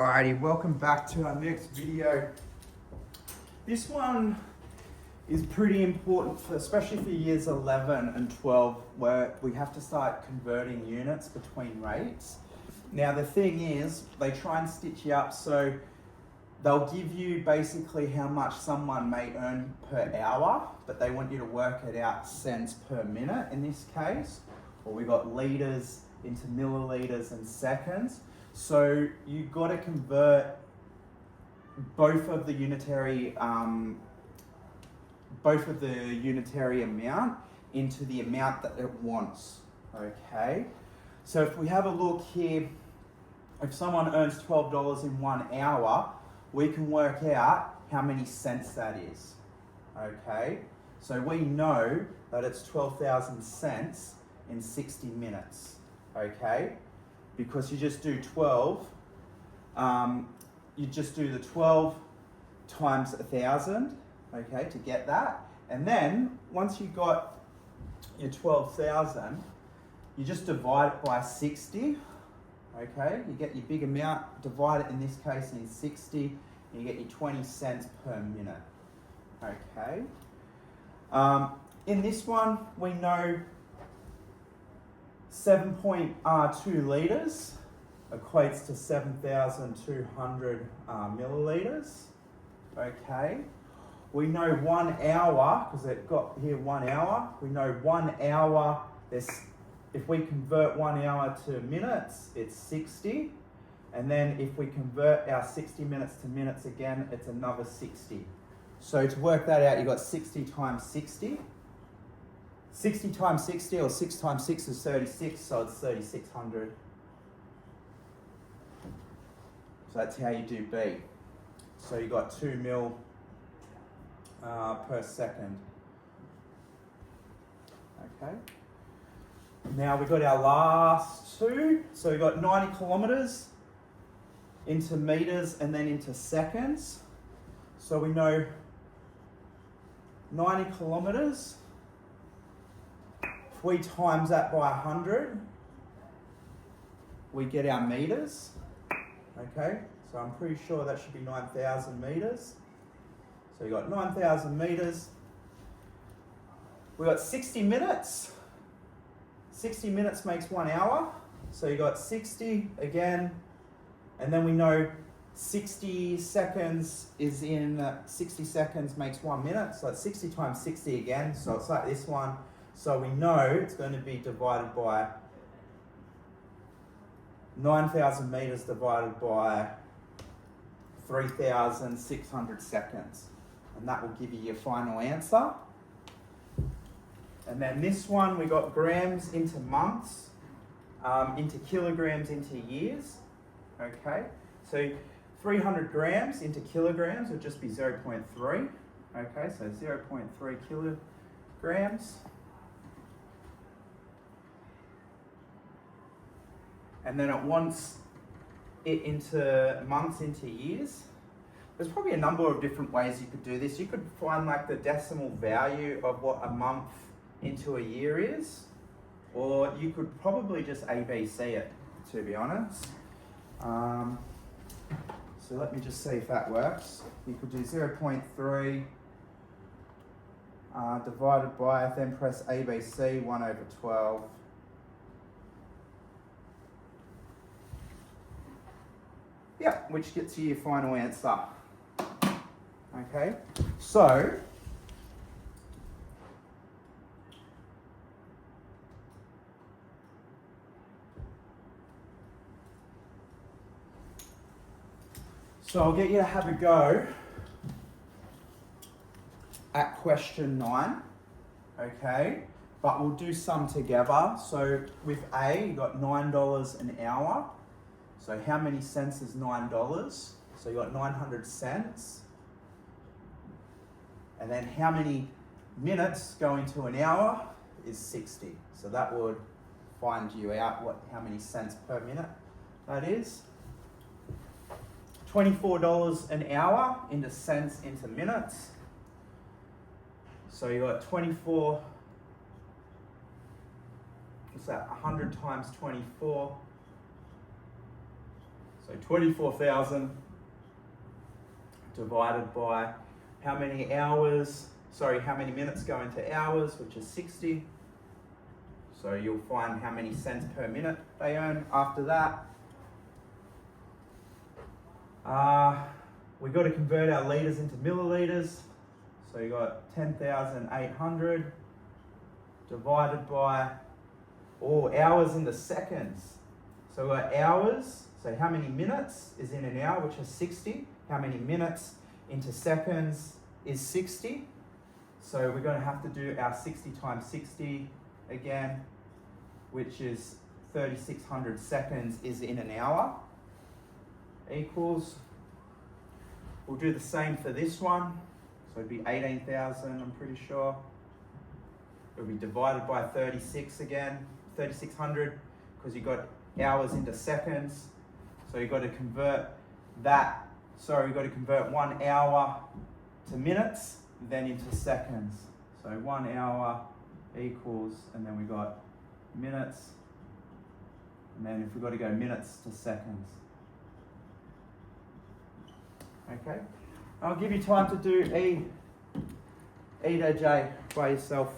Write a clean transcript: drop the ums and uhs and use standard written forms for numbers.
Alrighty, welcome back to our next video. This one is pretty important, especially for years 11 and 12, where we have to start converting units between rates. Now the thing is, they try and stitch you up so they'll give you basically how much someone may earn per hour, but they want you to work it out cents per minute in this case. Or we got liters into milliliters and seconds. So you got to convert both of the unitary amount into the amount that it wants. Okay. So if we have a look here, if someone earns $12 in 1 hour, we can work out how many cents that is. Okay. So we know that it's 12,000 cents in 60 minutes. Okay. Because you just do 12, you just do the 12 times 1,000, okay, to get that. And then once you got your 12,000, you just divide it by 60, okay? You get your big amount, divide it in this case in 60, and you get your 20 cents per minute, okay? In this one, we know 7.2 litres equates to 7,200 millilitres. Okay. We know 1 hour, because they've got here 1 hour. We know 1 hour, if we convert 1 hour to minutes, it's 60. And then if we convert our 60 minutes to minutes again, it's another 60. So to work that out, you've got 60 times 60. 60 times 60, or 6 times 6 is 36, so it's 3,600. So that's how you do B. So you got 2 mil per second. Okay. Now we've got our last two. So we've got 90 kilometers into meters and then into seconds. So we know 90 kilometers. If we times that by 100, we get our meters. Okay, so I'm pretty sure that should be 9,000 meters. So you got 9,000 meters. We got 60 minutes. 60 minutes makes 1 hour. So you got 60 again, and then we know 60 seconds is in 60 seconds makes 1 minute. So it's 60 times 60 again. So it's like this one. So we know it's going to be divided by 9,000 meters divided by 3,600 seconds. And that will give you your final answer. And then this one, we got grams into months, into kilograms into years. Okay, so 300 grams into kilograms would just be 0.3. Okay, so 0.3 kilograms. And then it wants it into months into years. There's probably a number of different ways you could do this. You could find like the decimal value of what a month into a year is, or you could probably just ABC it, to be honest. So let me just see if that works. You could do 0.3 divided by, then press ABC, 1 over 12. Yeah, which gets you your final answer. Okay, so I'll get you to have a go at question 9. Okay, but we'll do some together. So with A, you got $9 an hour. So how many cents is $9? So you got 900 cents. And then how many minutes go into an hour is 60. So that would find you out how many cents per minute that is. $24 an hour into cents into minutes. So you got 24, what's that, 100 times 24. So So 24,000 divided by how many hours, how many minutes go into hours, which is 60. So you'll find how many cents per minute they earn after that. We've got to convert our litres into millilitres. So you got 10,800 divided by hours into seconds. So we've got hours, so how many minutes is in an hour, which is 60. How many minutes into seconds is 60. So we're going to have to do our 60 times 60 again, which is 3,600 seconds is in an hour, equals, we'll do the same for this one. So it'd be 18,000, I'm pretty sure. It'll be divided by 36 again, 3,600, because you've got hours into seconds. So you've got to convert that, you've got to convert 1 hour to minutes, then into seconds. So 1 hour equals, and then we got minutes, and then if we've got to go minutes to seconds. Okay, I'll give you time to do E to J by yourself.